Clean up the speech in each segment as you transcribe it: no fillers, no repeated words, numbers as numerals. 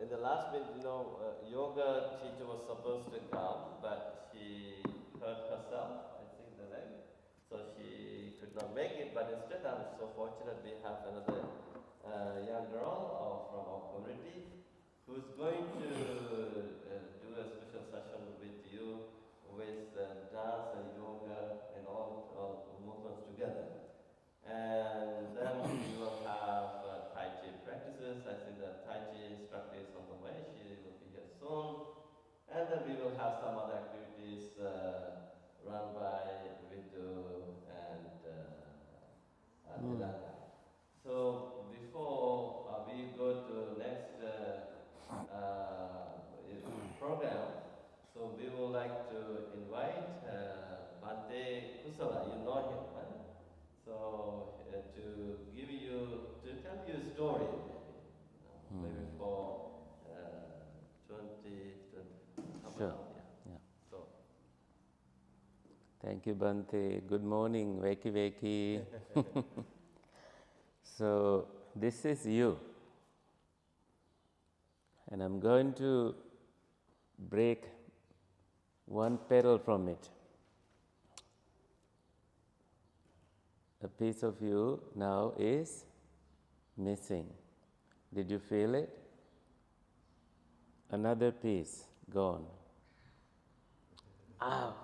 in the last minute, yoga teacher was supposed to come, but she hurt herself, I think the leg, so she could not make it. But instead, I'm so fortunate we have another young girl from our community who's going to do a special session with you with dance and yoga and all movements together. And then we will have Tai Chi practices. I think the Tai Chi instructor is on the way. She will be here soon. And then we will have some other activities run by Vidhu and Dilanga. So before we go to next program, so we would like to invite Bhante Kusala. You know him, right? So to tell you a story, maybe for 20, Sure. Yeah. So. Thank you, Bhante. Good morning, Veki Veki. So, this is you. And I'm going to break one petal from it. A piece of you now is missing. Did you feel it? Another piece gone. Ow!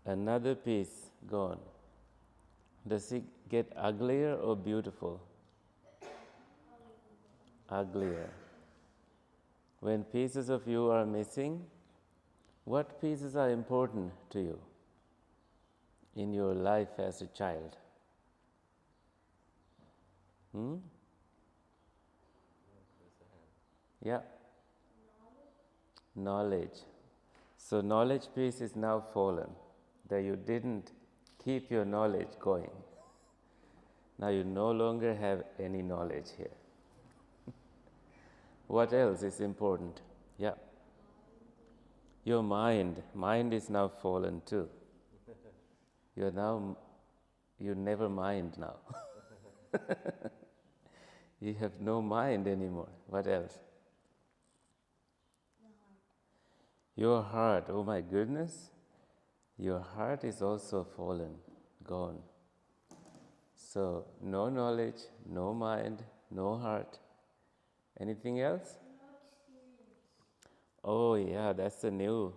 Another piece gone. Does it get uglier or beautiful? Uglier. When pieces of you are missing, what pieces are important to you in your life as a child? Yeah. Knowledge. So knowledge piece is now fallen, that you didn't keep your knowledge going. Now you no longer have any knowledge here. What else is important? Yeah. Your mind. Mind is now fallen too. You never mind now. You have no mind anymore. What else? Your heart, oh my goodness, your heart is also fallen, gone. So, no knowledge, no mind, no heart. Anything else? No experience. Oh yeah, that's a new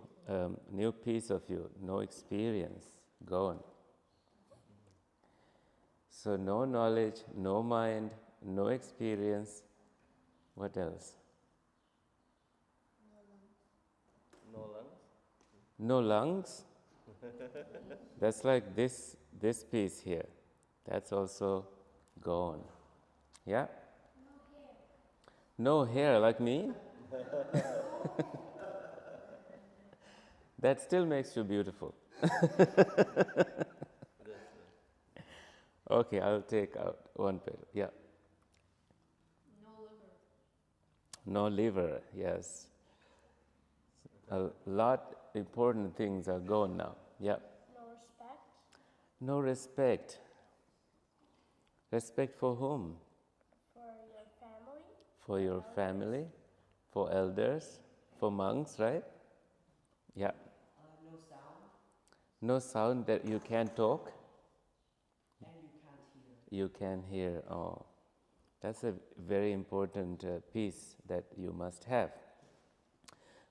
piece of you. No experience, gone. So, no knowledge, no mind, no experience. What else? no lungs. No lungs? That's like this piece here. That's also gone. Yeah? No hair. No hair like me? That still makes you beautiful. Okay, I'll take out one petal. Yeah. No liver. No liver, yes. A lot important things are gone now. Yeah. No respect. No respect. Respect for whom? For your family. For your family, for elders, for monks, right? Yeah. No sound. No sound that you can talk. And you can't hear. You can hear. Oh, that's a very important piece that you must have.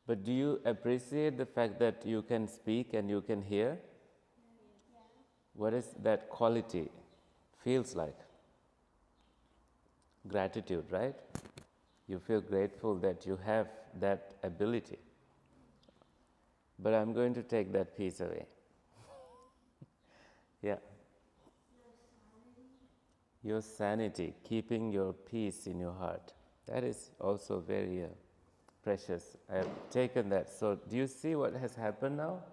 But do you appreciate the fact that you can speak and you can hear? Yeah. What is that quality feels like? Gratitude, right? You feel grateful that you have that ability. But I'm going to take that piece away. Yeah. Your sanity, keeping your peace in your heart. That is also very precious. I have taken that. So, do you see what has happened now?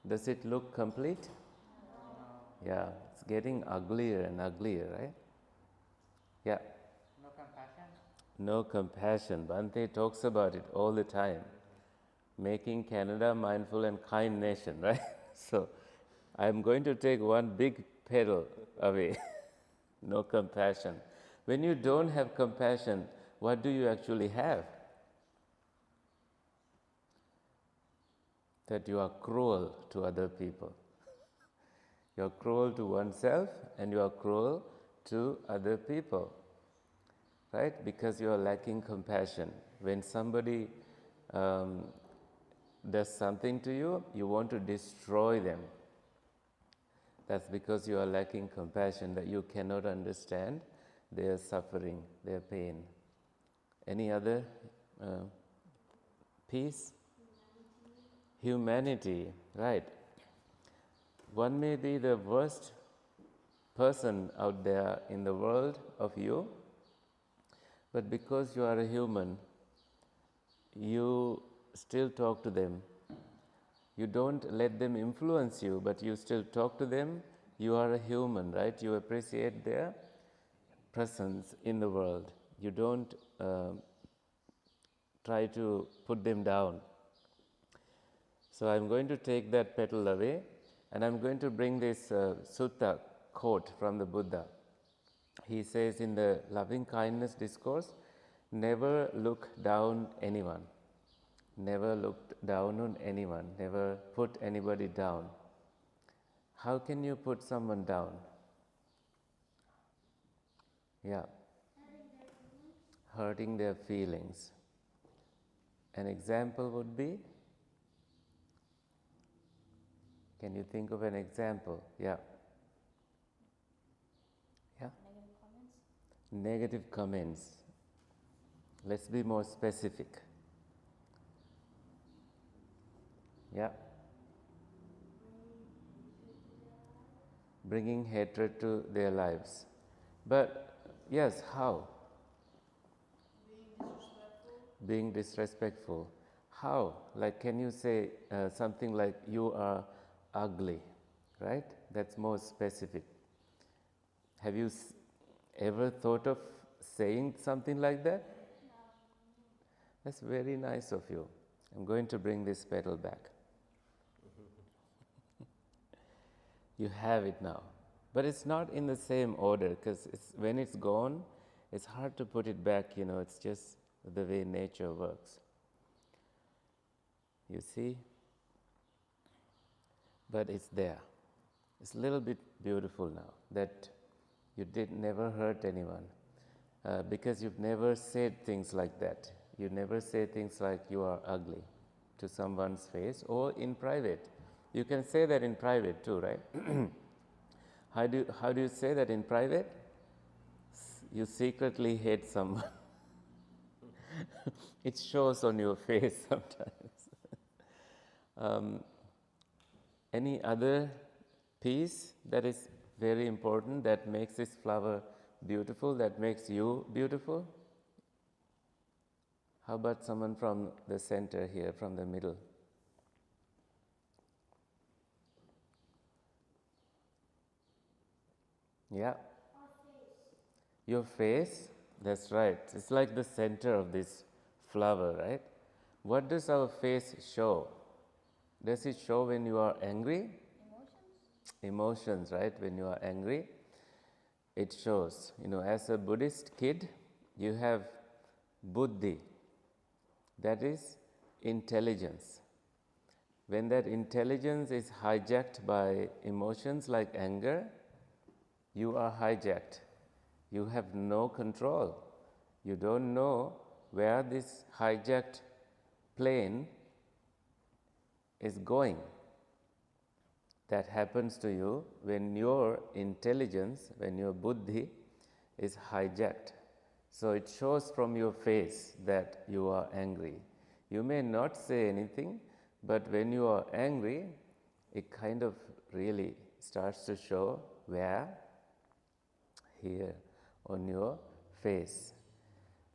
Does it look complete? No. Yeah, it's getting uglier and uglier, right? Yeah. No compassion. No compassion. Bhante talks about it all the time. Making Canada mindful and kind nation, right? So, I'm going to take one big petal away. no compassion. When you don't have compassion, what do you actually have? That you are cruel to other people. You are cruel to oneself and you are cruel to other people. Right? Because you are lacking compassion. When somebody does something to you, you want to destroy them. That's because you are lacking compassion, that you cannot understand their suffering, their pain. Any other piece? Humanity, right. One may be the worst person out there in the world of you, but because you are a human, you still talk to them. You don't let them influence you, but you still talk to them. You are a human, right? You appreciate their presence in the world. You don't try to put them down. So I'm going to take that petal away, and I'm going to bring this sutta quote from the Buddha. He says in the loving kindness discourse, never look down anyone. Never look down on anyone. Never put anybody down. How can you put someone down? Yeah. Hurting their feelings. An example would be? Can you think of an example? Yeah. Yeah. Negative comments. Negative comments. Let's be more specific. Yeah. Bringing hatred to their lives. But yes, how? Being disrespectful. How? Like, can you say something like, you are ugly, right? That's more specific. Have you ever thought of saying something like that? No. That's very nice of you. I'm going to bring this petal back. You have it now. But it's not in the same order, because when it's gone, it's hard to put it back, it's just the way nature works. You see? But it's there. It's a little bit beautiful now that you never hurt anyone, because you've never said things like that. You never say things like, you are ugly to someone's face or in private. You can say that in private too, right? How do you say that in private? You secretly hate someone. It shows on your face sometimes. Any other piece that is very important, that makes this flower beautiful, that makes you beautiful? How about someone from the center here, from the middle? Yeah. Our face. Your face, that's right. It's like the center of this flower, right? What does our face show? Does it show when you are angry? Emotions. Emotions, right? When you are angry, it shows. As a Buddhist kid, you have buddhi. That is intelligence. When that intelligence is hijacked by emotions like anger, you are hijacked. You have no control. You don't know where this hijacked plane is going. That happens to you when your intelligence, when your buddhi is hijacked. So it shows from your face that you are angry. You may not say anything, but when you are angry, it kind of really starts to show where? Here on your face.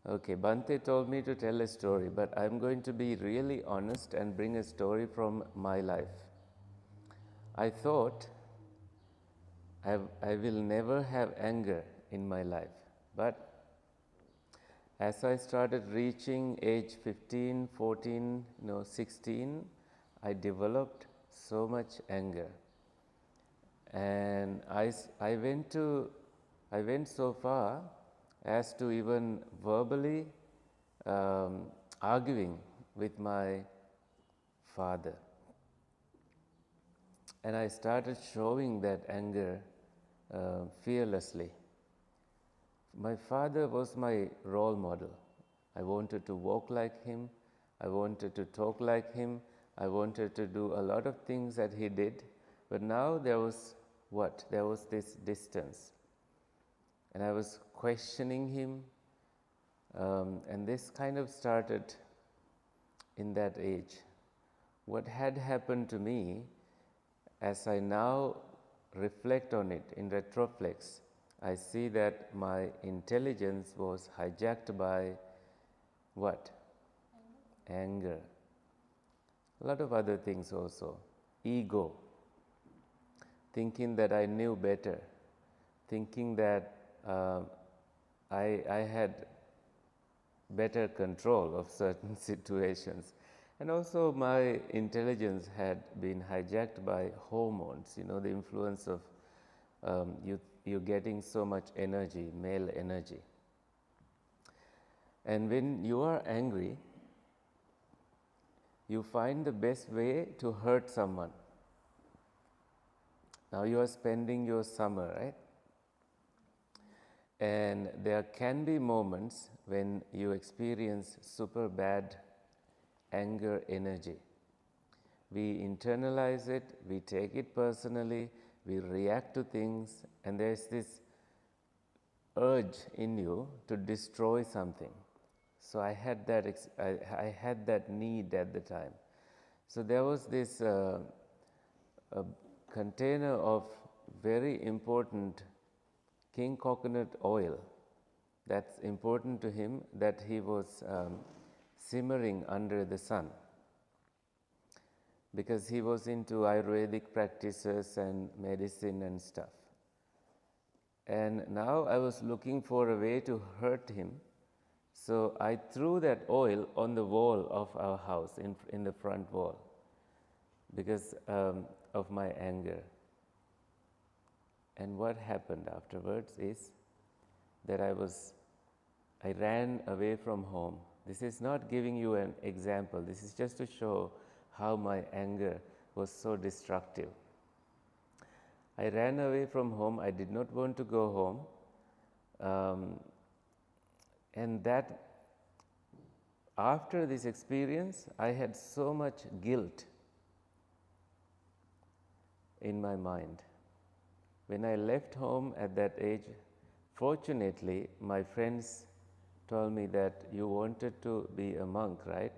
Okay, Bhante told me to tell a story, but I'm going to be really honest and bring a story from my life. I thought I will never have anger in my life, but as I started reaching age 15, 14, 16, I developed so much anger. And I went to I went so far as to even verbally arguing with my father. And I started showing that anger fearlessly. My father was my role model. I wanted to walk like him. I wanted to talk like him. I wanted to do a lot of things that he did. But now there was what? There was this distance. And I was questioning him. And this kind of started in that age. What had happened to me, as I now reflect on it in retroflex, I see that my intelligence was hijacked by what? Anger. A lot of other things also. Ego. Thinking that I knew better. Thinking that I had better control of certain situations. And also my intelligence had been hijacked by hormones, the influence of you getting so much energy, male energy. And when you are angry, you find the best way to hurt someone. Now you are spending your summer, right? And there can be moments when you experience super bad anger energy. We internalize it, we take it personally, we react to things, and there's this urge in you to destroy something. So I had that need at the time. So there was this a container of very important king coconut oil that's important to him, that he was simmering under the sun, because he was into Ayurvedic practices and medicine and stuff. And now I was looking for a way to hurt him, so I threw that oil on the wall of our house, in the front wall, because of my anger. And what happened afterwards is that I ran away from home. This is not giving you an example. This is just to show how my anger was so destructive. I ran away from home. I did not want to go home. And that, after this experience, I had so much guilt in my mind. When I left home at that age, fortunately, my friends told me that you wanted to be a monk, right?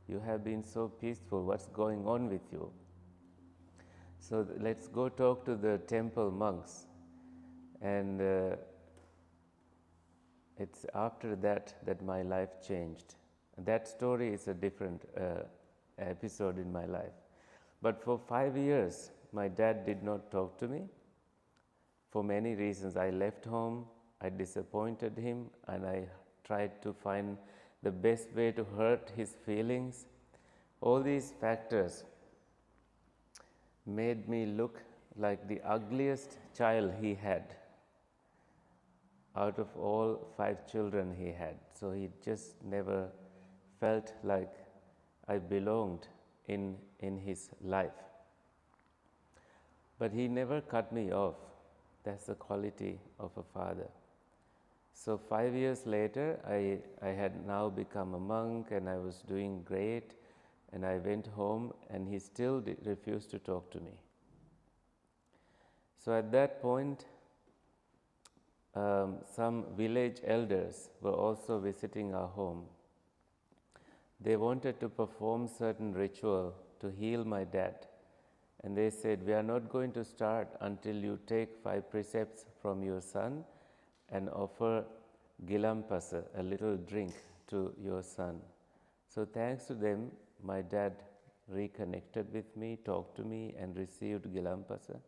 You have been so peaceful. What's going on with you? So let's go talk to the temple monks. And it's after that my life changed. That story is a different episode in my life. But for 5 years, my dad did not talk to me. For many reasons, I left home, I disappointed him, and I tried to find the best way to hurt his feelings. All these factors made me look like the ugliest child he had out of all 5 children he had. So he just never felt like I belonged in his life. But he never cut me off. That's the quality of a father. So 5 years later, I had now become a monk, and I was doing great, and I went home, and he still refused to talk to me. So at that point, some village elders were also visiting our home. They wanted to perform certain ritual to heal my dad. And they said, we are not going to start until you take 5 precepts from your son and offer gilampasa, a little drink, to your son. So thanks to them, my dad reconnected with me, talked to me, and received gilampasa.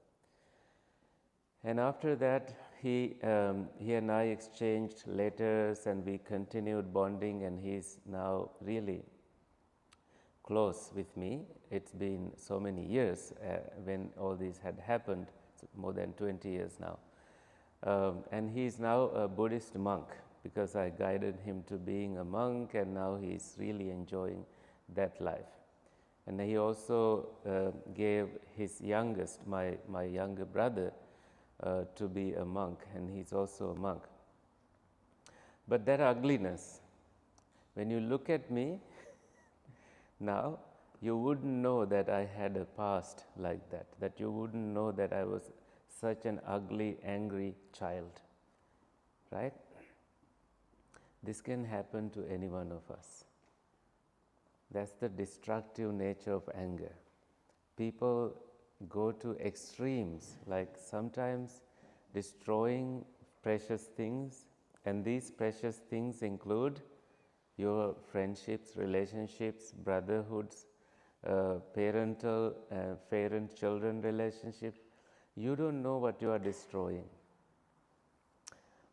And after that, he and I exchanged letters, and we continued bonding, and he's now really close with me. It's been so many years when all this had happened, more than 20 years now. And he is now a Buddhist monk because I guided him to being a monk, and now he is really enjoying that life. And he also gave his youngest, my younger brother, to be a monk, and he's also a monk. But that ugliness, when you look at me now, you wouldn't know that I had a past like that you wouldn't know that I was such an ugly, angry child, right? This can happen to any one of us. That's the destructive nature of anger. People go to extremes, like sometimes destroying precious things, and these precious things include your friendships, relationships, brotherhoods, parental, parent-children relationship. You don't know what you are destroying.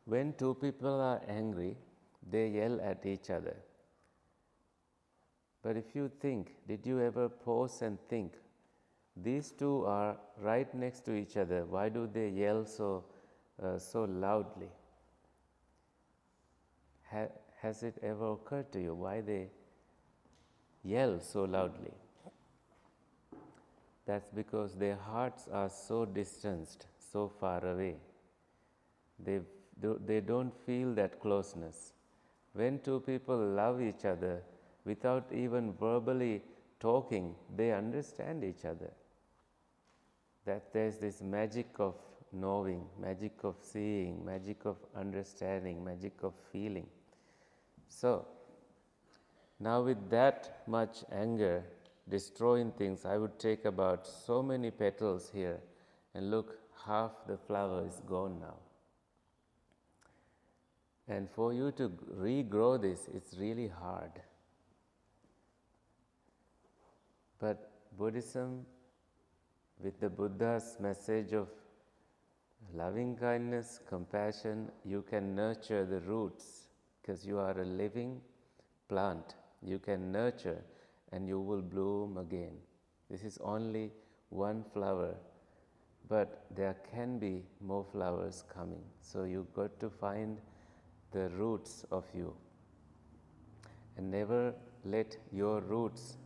When two people are angry, they yell at each other. But if you think, did you ever pause and think, these two are right next to each other, why do they yell so loudly? Has it ever occurred to you why they yell so loudly? That's because their hearts are so distanced, so far away. They don't feel that closeness. When two people love each other without even verbally talking, they understand each other. That there's this magic of knowing, magic of seeing, magic of understanding, magic of feeling. So, now with that much anger, destroying things, I would take about so many petals here, and look, half the flower is gone now. And for you to regrow this, it's really hard. But Buddhism, with the Buddha's message of loving kindness, compassion, you can nurture the roots, because you are a living plant. You can nurture and you will bloom again. This is only one flower, but there can be more flowers coming. So you got to find the roots of you, and never let your roots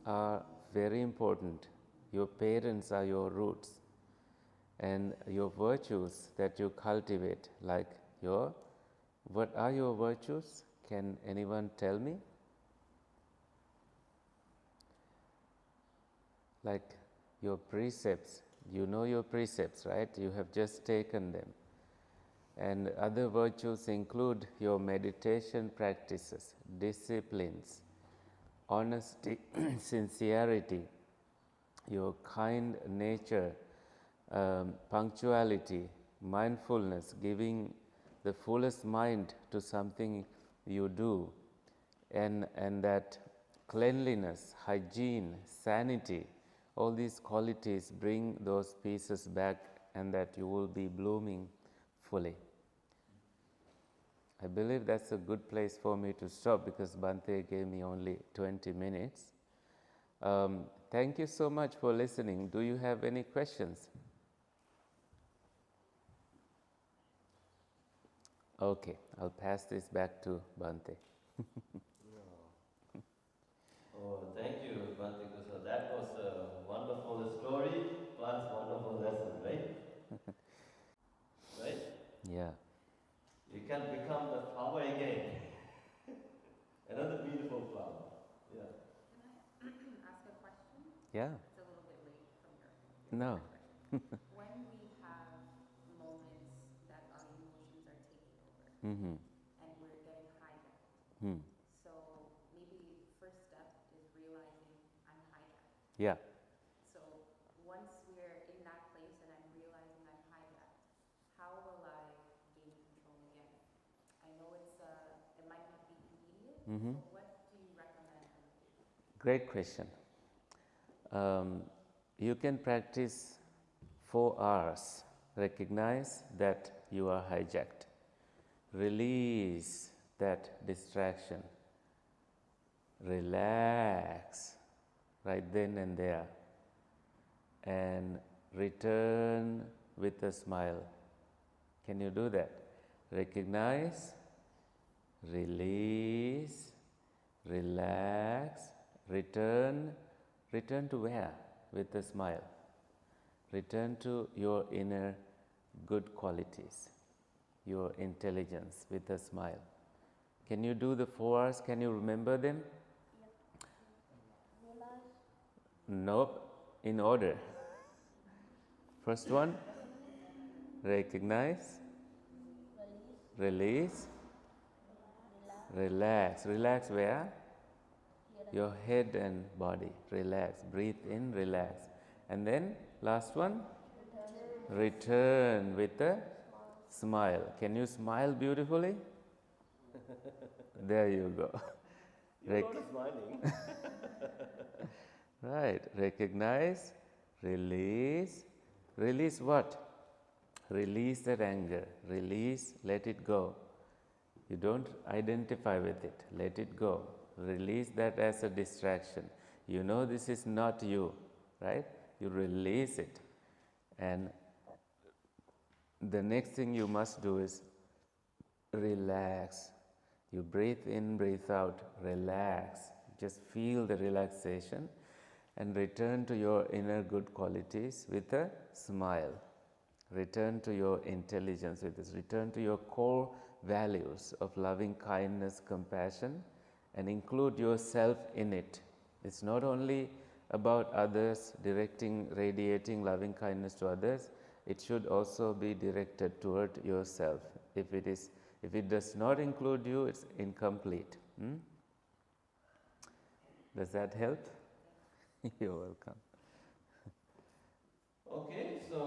are very important. Your parents are your roots, and your virtues that you cultivate, like what are your virtues? Can anyone tell me? Like your precepts, you know your precepts, right? You have just taken them. And other virtues include your meditation practices, disciplines, honesty, sincerity, your kind nature, punctuality, mindfulness, giving the fullest mind to something you do, and that cleanliness, hygiene, sanity, all these qualities bring those pieces back, and that you will be blooming fully. I believe that's a good place for me to stop, because Bhante gave me only 20 minutes. Thank you so much for listening. Do you have any questions? Okay, I'll pass this back to Bhante. Oh, thank you, Bhante Kusala. That was a wonderful story plus wonderful lesson, right? Right? Yeah. You can become the flower again. Another beautiful flower. Yeah. Can I ask a question? Yeah. It's a little bit late from your No. first question. When we have moments that our emotions are taking over Mm-hmm. and we're getting hijacked, Hmm. so maybe first step is realizing I'm hijacked. Yeah. So once we're in that place and I'm realizing I'm hijacked, how will I gain control again? I know it might not be immediate. Mm-hmm. So what do you recommend I do? Great question. You can practice 4 hours. Recognize that you are hijacked. Release that distraction. Relax right then and there. And return with a smile. Can you do that? Recognize, release, relax, return. Return to where? With a smile. Return to your inner good qualities, your intelligence with a smile. Can you do the 4 R's? Can you remember them? Realize, Nope. In order. First one, recognize, release, relax. Relax where? Your head and body. Relax. Breathe in, relax. And then, last one, return with a smile. Can you smile beautifully? There you go. You're not smiling. Right. Recognize, release. Release what? Release that anger. Release, let it go. You don't identify with it. Let it go. Release that as a distraction. You know this is not you, right? You release it. And the next thing you must do is relax. You breathe in, breathe out, relax. Just feel the relaxation and return to your inner good qualities with a smile. Return to your intelligence with this. Return to your core values of loving kindness, compassion, and include yourself in it. It's not only about others, radiating loving kindness to others. It should also be directed toward yourself. If it does not include you, it's incomplete. Does that help? You're welcome. Okay, so